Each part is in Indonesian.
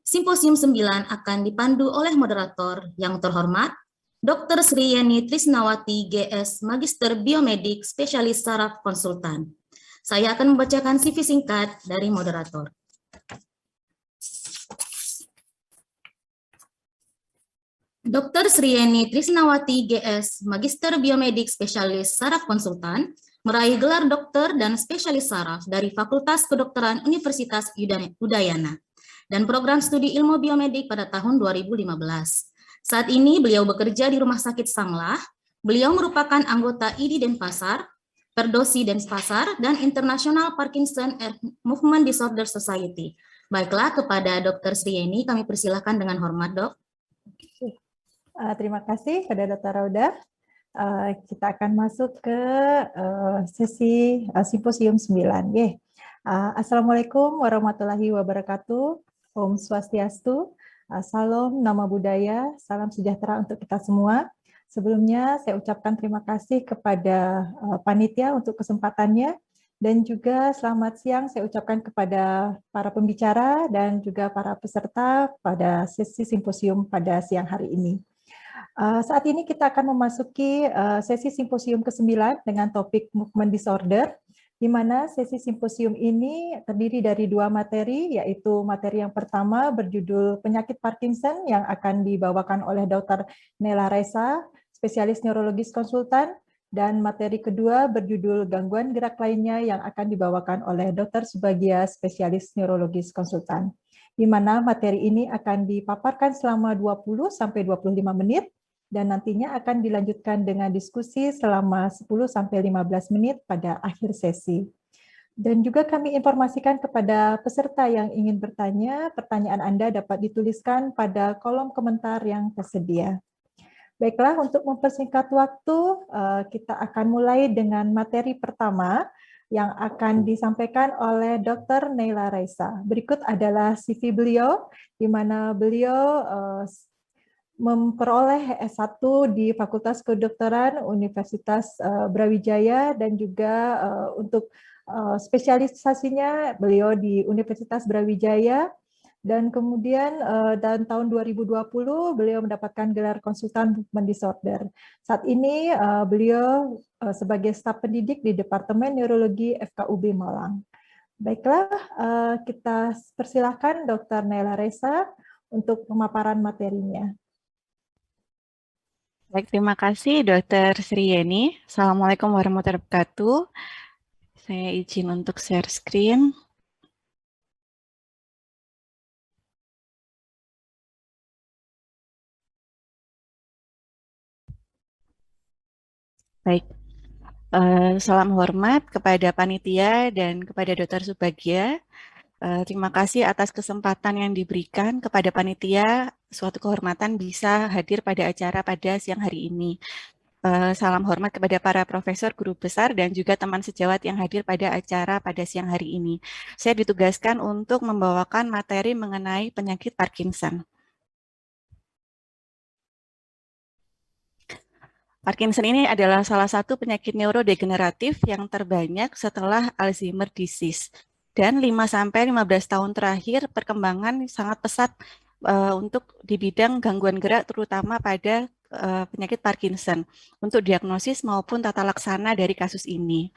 Simposium 9 akan dipandu oleh moderator yang terhormat, Dr. Sri Yeni Trisnawati, GS, Magister Biomedik, Spesialis Saraf Konsultan. Saya akan membacakan CV singkat dari moderator. Dr. Sri Yeni Trisnawati, GS, Magister Biomedik Spesialis Saraf Konsultan, meraih gelar dokter dan spesialis saraf dari Fakultas Kedokteran Universitas Udayana dan program studi ilmu biomedik pada tahun 2015. Saat ini beliau bekerja di Rumah Sakit Sanglah. Beliau merupakan anggota ID Denpasar, Perdosi Denpasar, dan International Parkinson and Movement Disorder Society. Baiklah, kepada Dr. Sri Yeni kami persilahkan dengan hormat, Dok. Terima kasih kepada Dr. Rauda. Kita akan masuk ke sesi Simposium 9. Assalamualaikum warahmatullahi wabarakatuh. Om Swastiastu. Salam Nama Budaya. Salam sejahtera untuk kita semua. Sebelumnya saya ucapkan terima kasih kepada panitia untuk kesempatannya. Dan juga selamat siang saya ucapkan kepada para pembicara dan juga para peserta pada sesi simposium pada siang hari ini. Saat ini kita akan memasuki sesi simposium ke-9 dengan topik movement disorder, di mana sesi simposium ini terdiri dari 2 materi, yaitu materi yang pertama berjudul penyakit Parkinson yang akan dibawakan oleh Dr. Nela Reza, spesialis neurologis konsultan, dan materi kedua berjudul gangguan gerak lainnya yang akan dibawakan oleh Dr. Subagia, spesialis neurologis konsultan, di mana materi ini akan dipaparkan selama 20-25 menit, dan nantinya akan dilanjutkan dengan diskusi selama 10-15 menit pada akhir sesi. Dan juga kami informasikan kepada peserta yang ingin bertanya, pertanyaan Anda dapat dituliskan pada kolom komentar yang tersedia. Baiklah, untuk mempersingkat waktu, kita akan mulai dengan materi pertama yang akan disampaikan oleh Dr. Nela Reza. Berikut adalah CV beliau, di mana beliau memperoleh S1 di Fakultas Kedokteran Universitas Brawijaya dan juga untuk spesialisasinya beliau di Universitas Brawijaya, dan kemudian dan tahun 2020 beliau mendapatkan gelar konsultan movement disorder. Saat ini beliau sebagai staf pendidik di Departemen Neurologi FKUB Malang. Baiklah, kita persilahkan Dr. Nela Reza untuk pemaparan materinya. Baik, terima kasih Dr. Sri Yeni. Assalamualaikum warahmatullahi wabarakatuh. Saya izin untuk share screen. Baik, salam hormat kepada panitia dan kepada Dr. Subagia. Terima kasih atas kesempatan yang diberikan kepada panitia, suatu kehormatan bisa hadir pada acara pada siang hari ini. Salam hormat kepada para profesor, guru besar, dan juga teman sejawat yang hadir pada acara pada siang hari ini. Saya ditugaskan untuk membawakan materi mengenai penyakit Parkinson. Parkinson ini adalah salah satu penyakit neurodegeneratif yang terbanyak setelah Alzheimer disease. Dan 5-15 tahun terakhir perkembangan sangat pesat untuk di bidang gangguan gerak, terutama pada penyakit Parkinson, untuk diagnosis maupun tata laksana dari kasus ini.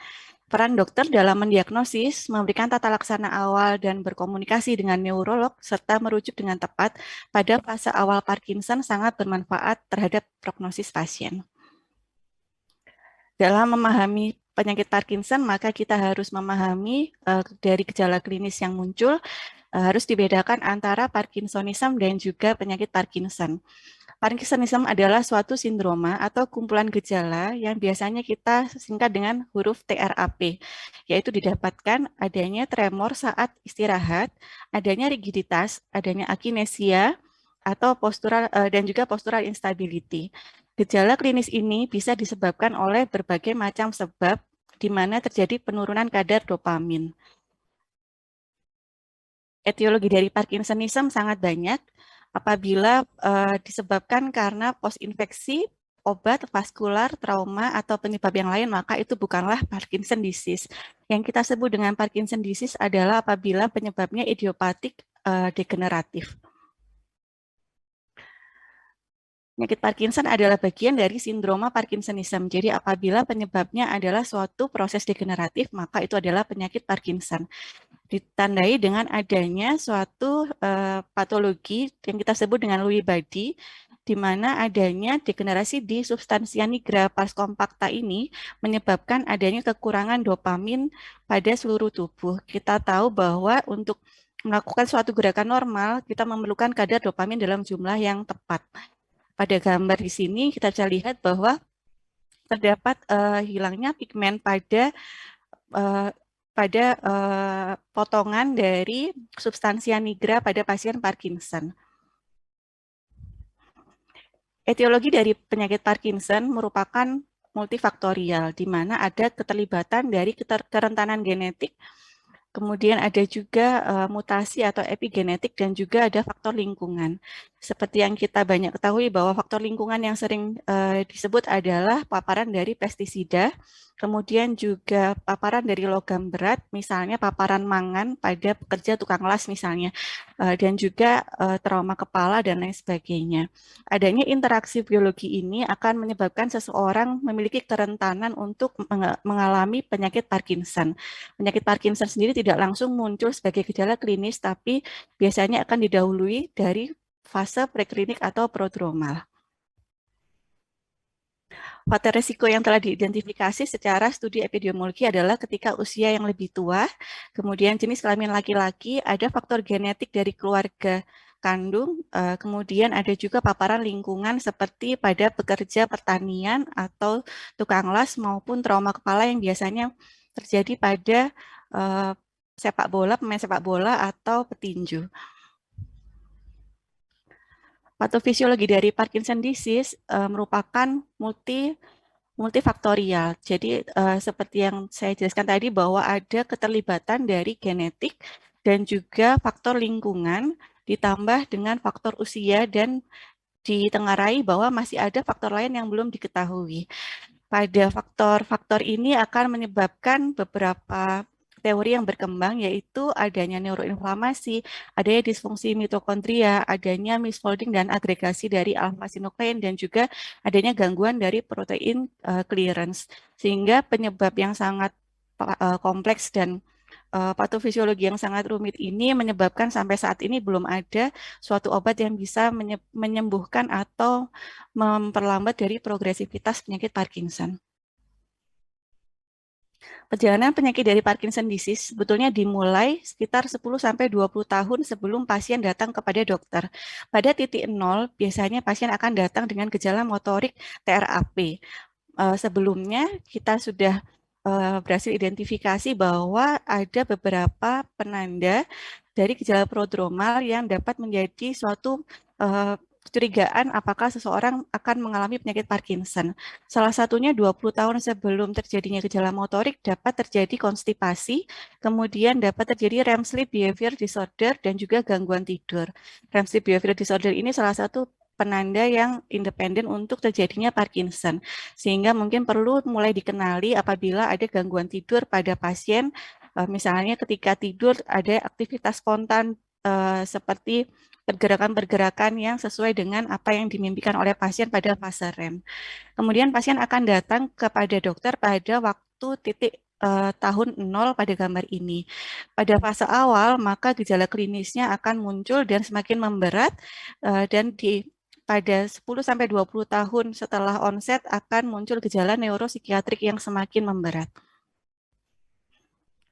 Peran dokter dalam mendiagnosis, memberikan tata laksana awal dan berkomunikasi dengan neurolog, serta merujuk dengan tepat pada fase awal Parkinson sangat bermanfaat terhadap prognosis pasien. Dalam memahami penyakit Parkinson, maka kita harus memahami dari gejala klinis yang muncul, harus dibedakan antara Parkinsonism dan juga penyakit Parkinson. Parkinsonism adalah suatu sindroma atau kumpulan gejala yang biasanya kita singkat dengan huruf TRAP, yaitu didapatkan adanya tremor saat istirahat, adanya rigiditas, adanya akinesia, atau postural dan juga postural instability. Gejala klinis ini bisa disebabkan oleh berbagai macam sebab, di mana terjadi penurunan kadar dopamin. Etiologi dari Parkinsonism sangat banyak, apabila disebabkan karena post-infeksi, obat, vaskular, trauma, atau penyebab yang lain, maka itu bukanlah Parkinson disease. Yang kita sebut dengan Parkinson disease adalah apabila penyebabnya idiopatik degeneratif. Penyakit Parkinson adalah bagian dari sindroma Parkinsonism. Jadi apabila penyebabnya adalah suatu proses degeneratif, maka itu adalah penyakit Parkinson. Ditandai dengan adanya suatu patologi yang kita sebut dengan Lewy body, di mana adanya degenerasi di substansia nigra pars compacta ini menyebabkan adanya kekurangan dopamin pada seluruh tubuh. Kita tahu bahwa untuk melakukan suatu gerakan normal, kita memerlukan kadar dopamin dalam jumlah yang tepat. Pada gambar di sini kita bisa lihat bahwa terdapat hilangnya pigmen pada potongan dari substansia nigra pada pasien Parkinson. Etiologi dari penyakit Parkinson merupakan multifaktorial, di mana ada keterlibatan dari kerentanan genetik, kemudian ada juga mutasi atau epigenetik, dan juga ada faktor lingkungan. Seperti yang kita banyak ketahui bahwa faktor lingkungan yang sering disebut adalah paparan dari pestisida, kemudian juga paparan dari logam berat, misalnya paparan mangan pada pekerja tukang las misalnya, dan juga trauma kepala dan lain sebagainya. Adanya interaksi biologi ini akan menyebabkan seseorang memiliki kerentanan untuk mengalami penyakit Parkinson. Penyakit Parkinson sendiri tidak langsung muncul sebagai gejala klinis, tapi biasanya akan didahului dari fase preklinik atau prodromal. Faktor risiko yang telah diidentifikasi secara studi epidemiologi adalah ketika usia yang lebih tua, kemudian jenis kelamin laki-laki, ada faktor genetik dari keluarga kandung, kemudian ada juga paparan lingkungan seperti pada pekerja pertanian atau tukang las maupun trauma kepala yang biasanya terjadi pada sepak bola, pemain sepak bola atau petinju. Patofisiologi dari Parkinson disease merupakan multifaktorial. Jadi seperti yang saya jelaskan tadi bahwa ada keterlibatan dari genetik dan juga faktor lingkungan ditambah dengan faktor usia dan ditengarai bahwa masih ada faktor lain yang belum diketahui. Pada faktor-faktor ini akan menyebabkan beberapa teori yang berkembang, yaitu adanya neuroinflamasi, adanya disfungsi mitokondria, adanya misfolding dan agregasi dari alfa-sinuklein, dan juga adanya gangguan dari protein clearance. Sehingga penyebab yang sangat kompleks dan patofisiologi yang sangat rumit ini menyebabkan sampai saat ini belum ada suatu obat yang bisa menyembuhkan atau memperlambat dari progresivitas penyakit Parkinson. Perjalanan penyakit dari Parkinson disease sebetulnya dimulai sekitar 10-20 tahun sebelum pasien datang kepada dokter. Pada titik 0, biasanya pasien akan datang dengan gejala motorik TRAP. Sebelumnya kita sudah berhasil identifikasi bahwa ada beberapa penanda dari gejala prodromal yang dapat menjadi suatu kecurigaan apakah seseorang akan mengalami penyakit Parkinson. Salah satunya 20 tahun sebelum terjadinya gejala motorik dapat terjadi konstipasi, kemudian dapat terjadi REM sleep behavior disorder dan juga gangguan tidur. REM sleep behavior disorder ini salah satu penanda yang independen untuk terjadinya Parkinson, sehingga mungkin perlu mulai dikenali apabila ada gangguan tidur pada pasien, misalnya ketika tidur ada aktivitas spontan seperti pergerakan-pergerakan yang sesuai dengan apa yang dimimpikan oleh pasien pada fase REM. Kemudian pasien akan datang kepada dokter pada waktu titik tahun 0 pada gambar ini. Pada fase awal, maka gejala klinisnya akan muncul dan semakin memberat, dan pada 10-20 tahun setelah onset akan muncul gejala neuropsikiatrik yang semakin memberat.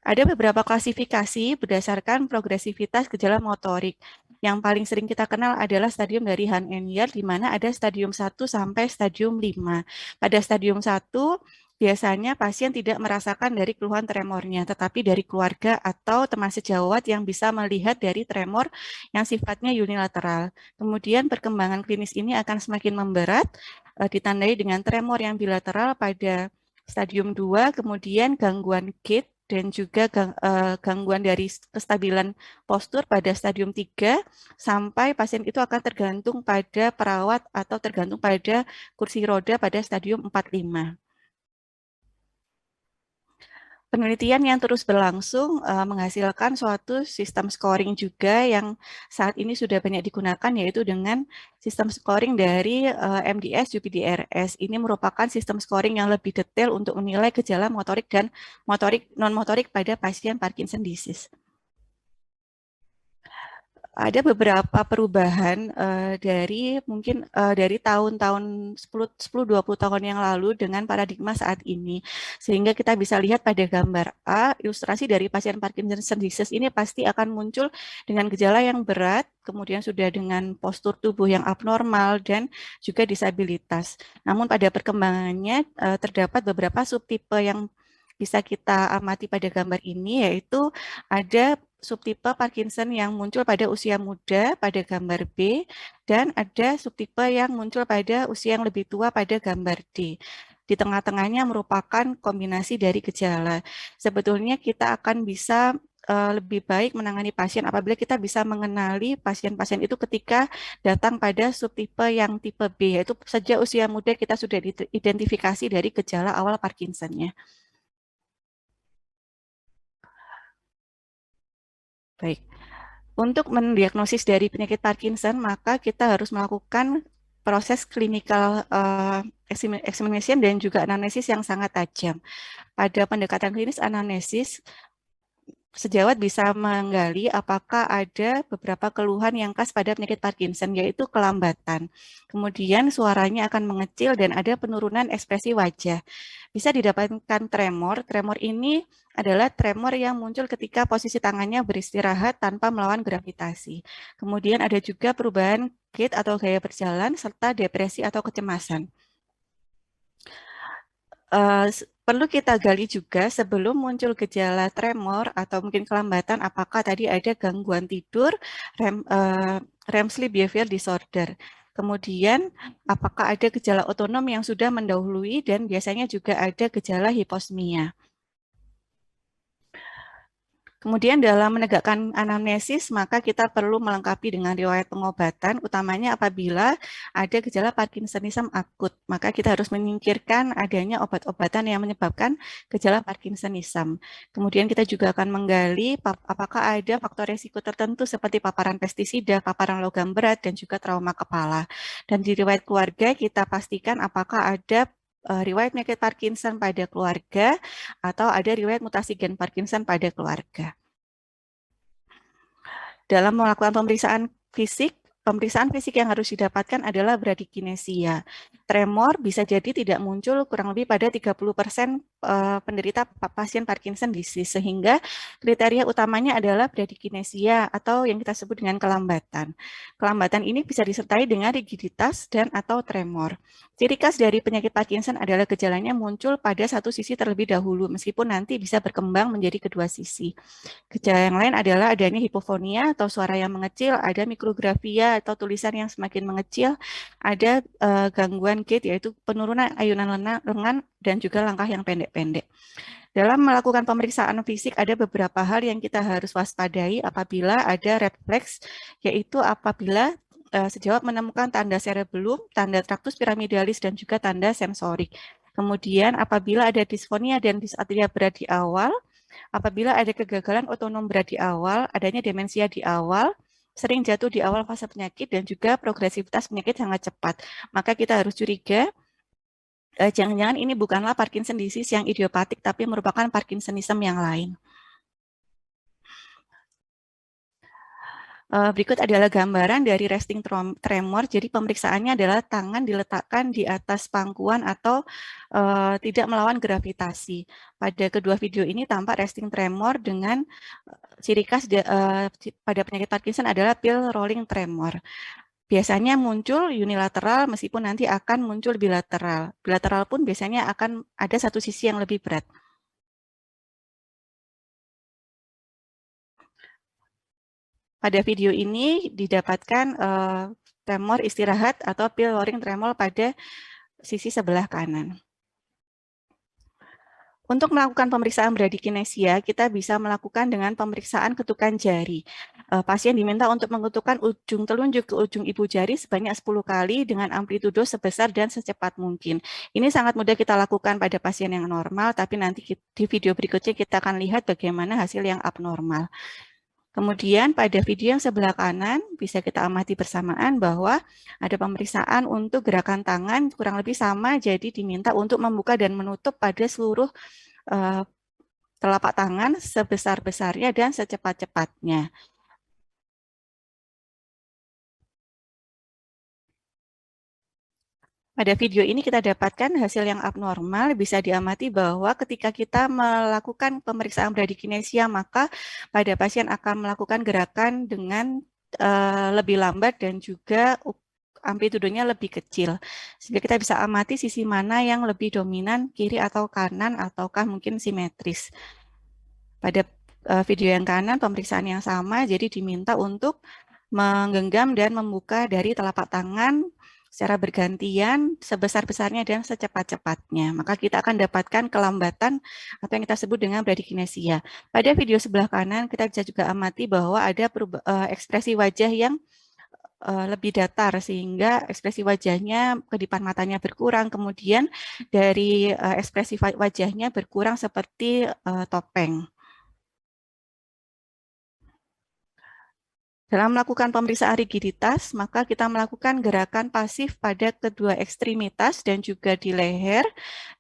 Ada beberapa klasifikasi berdasarkan progresivitas gejala motorik. Yang paling sering kita kenal adalah stadium dari Han and Yahr, di mana ada stadium 1 sampai stadium 5. Pada stadium 1, biasanya pasien tidak merasakan dari keluhan tremornya, tetapi dari keluarga atau teman sejawat yang bisa melihat dari tremor yang sifatnya unilateral. Kemudian perkembangan klinis ini akan semakin memberat, ditandai dengan tremor yang bilateral pada stadium 2, kemudian gangguan gait, dan juga gangguan dari kestabilan postur pada stadium 3, sampai pasien itu akan tergantung pada perawat atau tergantung pada kursi roda pada stadium 4-5. penelitian yang terus berlangsung menghasilkan suatu sistem scoring juga yang saat ini sudah banyak digunakan, yaitu dengan sistem scoring dari MDS UPDRS. Ini merupakan sistem scoring yang lebih detail untuk menilai gejala motorik dan motorik non-motorik pada pasien Parkinson disease. Ada beberapa perubahan dari mungkin dari tahun-tahun 10-20 tahun yang lalu dengan paradigma saat ini. Sehingga kita bisa lihat pada gambar A, ilustrasi dari pasien Parkinson disease ini pasti akan muncul dengan gejala yang berat, kemudian sudah dengan postur tubuh yang abnormal dan juga disabilitas. Namun pada perkembangannya terdapat beberapa subtipe yang bisa kita amati pada gambar ini, yaitu ada subtipe Parkinson yang muncul pada usia muda pada gambar B, dan ada subtipe yang muncul pada usia yang lebih tua pada gambar D. Di tengah-tengahnya merupakan kombinasi dari gejala. Sebetulnya kita akan bisa lebih baik menangani pasien apabila kita bisa mengenali pasien-pasien itu ketika datang pada subtipe yang tipe B, yaitu sejak usia muda kita sudah identifikasi dari gejala awal Parkinson-nya. Baik, untuk mendiagnosis dari penyakit Parkinson, maka kita harus melakukan proses clinical examination dan juga anamnesis yang sangat tajam. Pada pendekatan klinis anamnesis, sejawat bisa menggali apakah ada beberapa keluhan yang khas pada penyakit Parkinson, yaitu kelambatan. Kemudian suaranya akan mengecil dan ada penurunan ekspresi wajah. Bisa didapatkan tremor. Tremor ini adalah tremor yang muncul ketika posisi tangannya beristirahat tanpa melawan gravitasi. Kemudian ada juga perubahan gait atau gaya berjalan, serta depresi atau kecemasan. Perlu kita gali juga sebelum muncul gejala tremor atau mungkin kelambatan, apakah tadi ada gangguan tidur, REM sleep behavior disorder. Kemudian, apakah ada gejala otonom yang sudah mendahului dan biasanya juga ada gejala hiposmia. Kemudian dalam menegakkan anamnesis, maka kita perlu melengkapi dengan riwayat pengobatan, utamanya apabila ada gejala Parkinsonism akut. Maka kita harus menyingkirkan adanya obat-obatan yang menyebabkan gejala Parkinsonism. Kemudian kita juga akan menggali apakah ada faktor risiko tertentu seperti paparan pestisida, paparan logam berat, dan juga trauma kepala. Dan di riwayat keluarga kita pastikan apakah ada riwayat penyakit Parkinson pada keluarga atau ada riwayat mutasi gen Parkinson pada keluarga. Dalam melakukan pemeriksaan fisik yang harus didapatkan adalah bradykinesia. Tremor bisa jadi tidak muncul kurang lebih pada 30% penderita pasien Parkinson disease, sehingga kriteria utamanya adalah bradykinesia atau yang kita sebut dengan kelambatan. Kelambatan ini bisa disertai dengan rigiditas dan atau tremor. Ciri khas dari penyakit Parkinson adalah gejalanya muncul pada satu sisi terlebih dahulu, meskipun nanti bisa berkembang menjadi kedua sisi. Gejala yang lain adalah adanya hipofonia atau suara yang mengecil, ada mikrografia atau tulisan yang semakin mengecil, ada gangguan gait yaitu penurunan ayunan lengan dan juga langkah yang pendek-pendek. Dalam melakukan pemeriksaan fisik ada beberapa hal yang kita harus waspadai apabila ada red flags, yaitu apabila sejawat menemukan tanda cerebellum, tanda traktus piramidalis, dan juga tanda sensorik. Kemudian apabila ada disfonia dan disatria berat di awal, apabila ada kegagalan otonom berat di awal, adanya demensia di awal, sering jatuh di awal fase penyakit, dan juga progresivitas penyakit sangat cepat, maka kita harus curiga jangan-jangan ini bukanlah Parkinson disease yang idiopatik, tapi merupakan Parkinsonism yang lain. Berikut adalah gambaran dari resting tremor. Jadi pemeriksaannya adalah tangan diletakkan di atas pangkuan atau tidak melawan gravitasi. Pada kedua video ini tampak resting tremor dengan ciri khas pada penyakit Parkinson adalah pill rolling tremor. Biasanya muncul unilateral meskipun nanti akan muncul bilateral. Bilateral pun biasanya akan ada satu sisi yang lebih berat. Pada video ini didapatkan tremor istirahat atau pill rolling tremor pada sisi sebelah kanan. Untuk melakukan pemeriksaan bradikinesia, kita bisa melakukan dengan pemeriksaan ketukan jari. Pasien diminta untuk mengetukkan ujung telunjuk ke ujung ibu jari sebanyak 10 kali dengan amplitudo sebesar dan secepat mungkin. Ini sangat mudah kita lakukan pada pasien yang normal, tapi nanti di video berikutnya kita akan lihat bagaimana hasil yang abnormal. Kemudian pada video yang sebelah kanan bisa kita amati bersamaan bahwa ada pemeriksaan untuk gerakan tangan kurang lebih sama, jadi diminta untuk membuka dan menutup pada seluruh telapak tangan sebesar-besarnya dan secepat-cepatnya. Pada video ini kita dapatkan hasil yang abnormal, bisa diamati bahwa ketika kita melakukan pemeriksaan bradikinesia, maka pada pasien akan melakukan gerakan dengan lebih lambat dan juga amplitudonya lebih kecil. Sehingga kita bisa amati sisi mana yang lebih dominan, kiri atau kanan, ataukah mungkin simetris. Pada video yang kanan, pemeriksaan yang sama, jadi diminta untuk menggenggam dan membuka dari telapak tangan secara bergantian, sebesar-besarnya dan secepat-cepatnya. Maka kita akan dapatkan kelambatan atau yang kita sebut dengan bradikinesia. Pada video sebelah kanan, kita bisa juga amati bahwa ada ekspresi wajah yang lebih datar, sehingga ekspresi wajahnya, kedipan matanya berkurang, kemudian dari ekspresi wajahnya berkurang seperti topeng. Dalam melakukan pemeriksaan rigiditas, maka kita melakukan gerakan pasif pada kedua ekstremitas dan juga di leher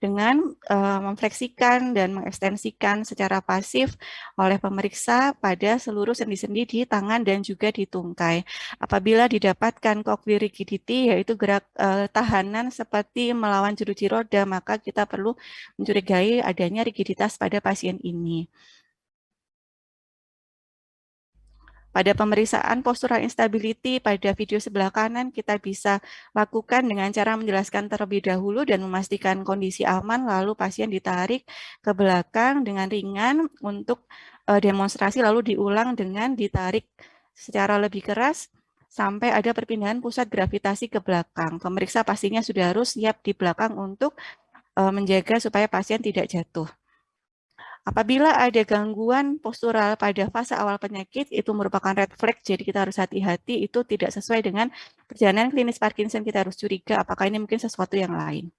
dengan memfleksikan dan mengekstensikan secara pasif oleh pemeriksa pada seluruh sendi-sendi di tangan dan juga di tungkai. Apabila didapatkan cochlear rigidity, yaitu gerak tahanan seperti melawan jeruji roda, maka kita perlu mencurigai adanya rigiditas pada pasien ini. Pada pemeriksaan postural instability pada video sebelah kanan, kita bisa lakukan dengan cara menjelaskan terlebih dahulu dan memastikan kondisi aman, lalu pasien ditarik ke belakang dengan ringan untuk demonstrasi, lalu diulang dengan ditarik secara lebih keras sampai ada perpindahan pusat gravitasi ke belakang. Pemeriksa pastinya sudah harus siap di belakang untuk menjaga supaya pasien tidak jatuh. Apabila ada gangguan postural pada fase awal penyakit, itu merupakan red flag, jadi kita harus hati-hati, itu tidak sesuai dengan perjalanan klinis Parkinson, kita harus curiga apakah ini mungkin sesuatu yang lain.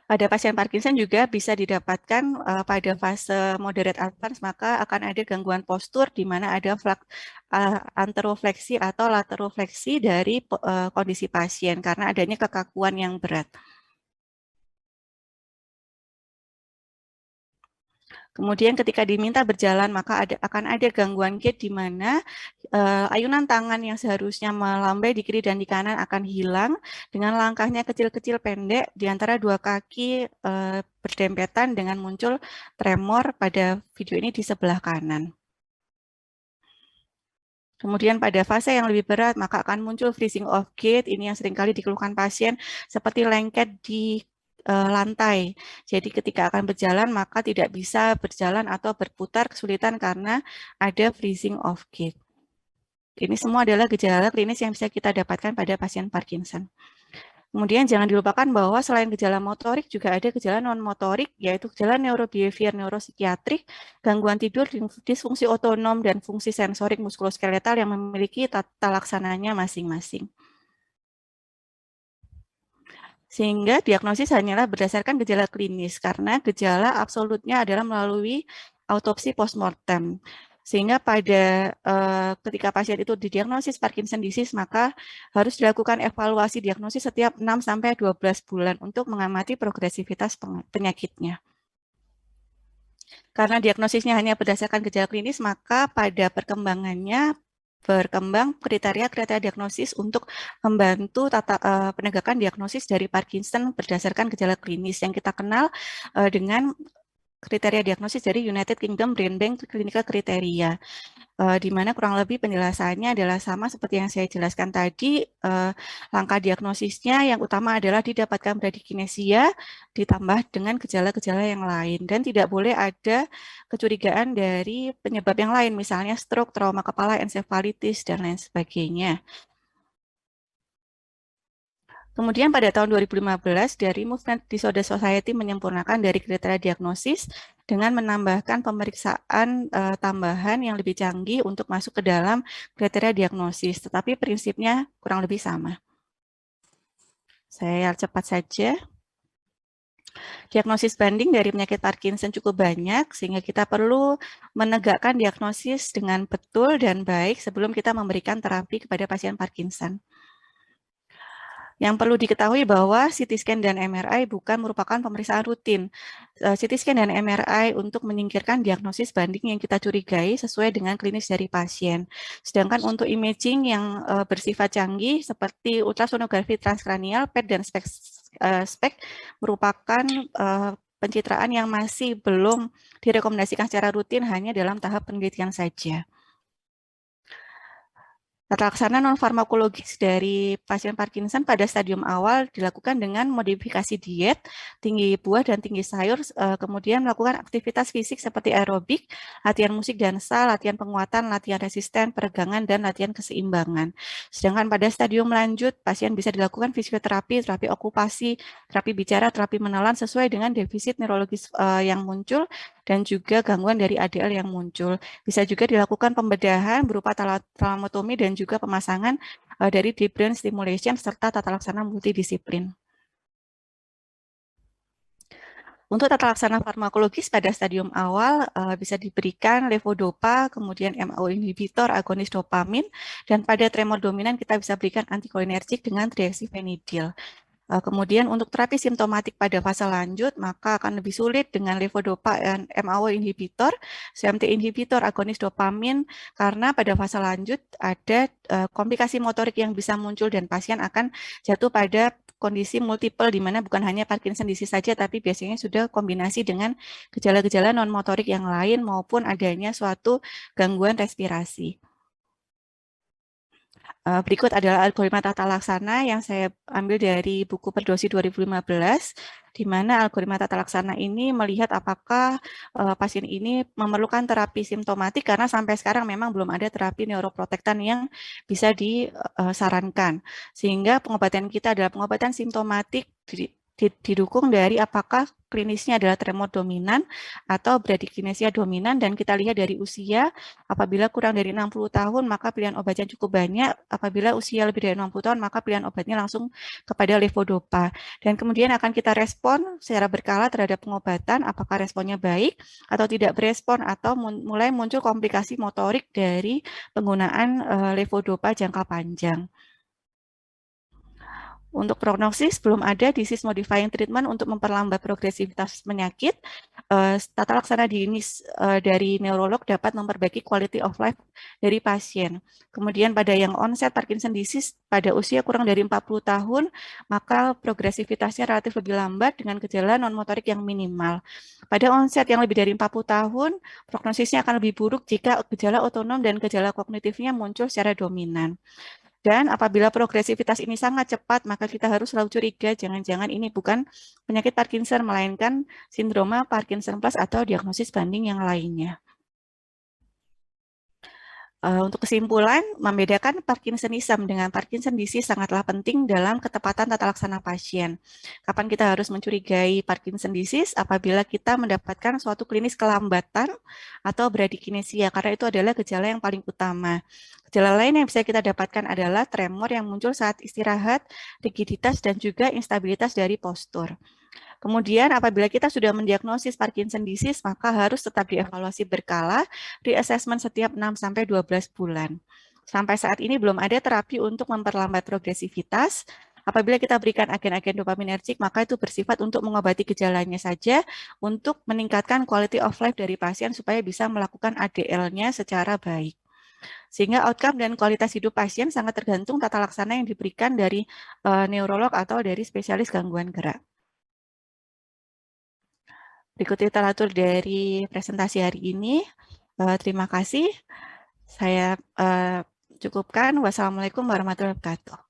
Pada pasien Parkinson juga bisa didapatkan pada fase moderate advance, maka akan ada gangguan postur di mana ada anterofleksi atau laterofleksi dari kondisi pasien karena adanya kekakuan yang berat. Kemudian ketika diminta berjalan, maka akan ada gangguan gait di mana ayunan tangan yang seharusnya melambai di kiri dan di kanan akan hilang dengan langkahnya kecil-kecil pendek di antara dua kaki berdempetan dengan muncul tremor pada video ini di sebelah kanan. Kemudian pada fase yang lebih berat, maka akan muncul freezing of gait, ini yang seringkali dikeluhkan pasien seperti lengket di lantai. Jadi ketika akan berjalan maka tidak bisa berjalan atau berputar, kesulitan karena ada freezing of gait. Ini semua adalah gejala klinis yang bisa kita dapatkan pada pasien Parkinson. Kemudian jangan dilupakan bahwa selain gejala motorik juga ada gejala non-motorik, yaitu gejala neurobehavior neuropsikiatrik, gangguan tidur, disfungsi otonom, dan fungsi sensorik muskuloskeletal yang memiliki tata laksananya masing-masing. Sehingga diagnosis hanyalah berdasarkan gejala klinis, karena gejala absolutnya adalah melalui autopsi postmortem. Sehingga pada ketika pasien itu didiagnosis Parkinson disease, maka harus dilakukan evaluasi diagnosis setiap 6-12 bulan untuk mengamati progresivitas penyakitnya. Karena diagnosisnya hanya berdasarkan gejala klinis, maka pada perkembangannya berkembang kriteria-kriteria diagnosis untuk membantu penegakan diagnosis dari Parkinson berdasarkan gejala klinis yang kita kenal dengan kriteria diagnosis dari United Kingdom Brain Bank Clinical Criteria, di mana kurang lebih penjelasannya adalah sama seperti yang saya jelaskan tadi. Langkah diagnosisnya yang utama adalah didapatkan bradikinesia ditambah dengan gejala-gejala yang lain, dan tidak boleh ada kecurigaan dari penyebab yang lain, misalnya stroke, trauma kepala, ensefalitis, dan lain sebagainya. Kemudian pada tahun 2015 dari Movement Disorder Society menyempurnakan dari kriteria diagnosis dengan menambahkan pemeriksaan tambahan yang lebih canggih untuk masuk ke dalam kriteria diagnosis, tetapi prinsipnya kurang lebih sama. Saya cepat saja. Diagnosis banding dari penyakit Parkinson cukup banyak, sehingga kita perlu menegakkan diagnosis dengan betul dan baik sebelum kita memberikan terapi kepada pasien Parkinson. Yang perlu diketahui bahwa CT scan dan MRI bukan merupakan pemeriksaan rutin. CT scan dan MRI untuk menyingkirkan diagnosis banding yang kita curigai sesuai dengan klinis dari pasien. Sedangkan untuk imaging yang bersifat canggih seperti ultrasonografi transkranial, PET dan SPECT merupakan pencitraan yang masih belum direkomendasikan secara rutin, hanya dalam tahap penelitian saja. Tata laksana non-farmakologis dari pasien Parkinson pada stadium awal dilakukan dengan modifikasi diet, tinggi buah dan tinggi sayur, kemudian melakukan aktivitas fisik seperti aerobik, latihan musik dansa, latihan penguatan, latihan resisten, peregangan, dan latihan keseimbangan. Sedangkan pada stadium lanjut, pasien bisa dilakukan fisioterapi, terapi okupasi, terapi bicara, terapi menelan sesuai dengan defisit neurologis yang muncul, dan juga gangguan dari ADL yang muncul. Bisa juga dilakukan pembedahan berupa talamotomi dan juga pemasangan dari deep brain stimulation serta tata laksana multidisiplin. Untuk tata laksana farmakologis pada stadium awal bisa diberikan levodopa, kemudian MAO inhibitor, agonis dopamin, dan pada tremor dominan kita bisa berikan antikolinergik dengan triacifenidil. Kemudian untuk terapi simptomatik pada fase lanjut, maka akan lebih sulit dengan levodopa dan MAO inhibitor, CMT inhibitor, agonis dopamin, karena pada fase lanjut ada komplikasi motorik yang bisa muncul dan pasien akan jatuh pada kondisi multiple, di mana bukan hanya Parkinson disease saja, tapi biasanya sudah kombinasi dengan gejala-gejala non-motorik yang lain maupun adanya suatu gangguan respirasi. Berikut adalah algoritma tata laksana yang saya ambil dari buku Perdosi 2015, di mana algoritma tata laksana ini melihat apakah pasien ini memerlukan terapi simptomatik, karena sampai sekarang memang belum ada terapi neuroprotektan yang bisa disarankan. Sehingga pengobatan kita adalah pengobatan simptomatik didukung dari apakah klinisnya adalah tremor dominan atau bradykinesia dominan, dan kita lihat dari usia. Apabila kurang dari 60 tahun maka pilihan obatnya cukup banyak, apabila usia lebih dari 60 tahun maka pilihan obatnya langsung kepada levodopa. Dan kemudian akan kita respon secara berkala terhadap pengobatan, apakah responnya baik atau tidak berespon, atau mulai muncul komplikasi motorik dari penggunaan levodopa jangka panjang. Untuk prognosis, belum ada disease modifying treatment untuk memperlambat progresivitas penyakit. Tata laksana dinis dari neurolog dapat memperbaiki quality of life dari pasien. Kemudian pada yang onset Parkinson disease pada usia kurang dari 40 tahun, maka progresivitasnya relatif lebih lambat dengan gejala non-motorik yang minimal. Pada onset yang lebih dari 40 tahun, prognosisnya akan lebih buruk jika gejala otonom dan gejala kognitifnya muncul secara dominan. Dan apabila progresivitas ini sangat cepat, maka kita harus selalu curiga, jangan-jangan ini bukan penyakit Parkinson, melainkan sindroma Parkinson plus atau diagnosis banding yang lainnya. Untuk kesimpulan, membedakan Parkinsonism dengan Parkinson disease sangatlah penting dalam ketepatan tata laksana pasien. Kapan kita harus mencurigai Parkinson disease? Apabila kita mendapatkan suatu klinis kelambatan atau bradykinesia, karena itu adalah gejala yang paling utama. Gejala lain yang bisa kita dapatkan adalah tremor yang muncul saat istirahat, rigiditas, dan juga instabilitas dari postur. Kemudian apabila kita sudah mendiagnosis Parkinson disease, maka harus tetap dievaluasi berkala, reassessment setiap 6-12 bulan. Sampai saat ini belum ada terapi untuk memperlambat progresivitas. Apabila kita berikan agen-agen dopaminergic, maka itu bersifat untuk mengobati gejalanya saja, untuk meningkatkan quality of life dari pasien supaya bisa melakukan ADL-nya secara baik. Sehingga outcome dan kualitas hidup pasien sangat tergantung tata laksana yang diberikan dari neurolog atau dari spesialis gangguan gerak. Berikut literatur dari presentasi hari ini. Terima kasih. Saya cukupkan. Wassalamualaikum warahmatullahi wabarakatuh.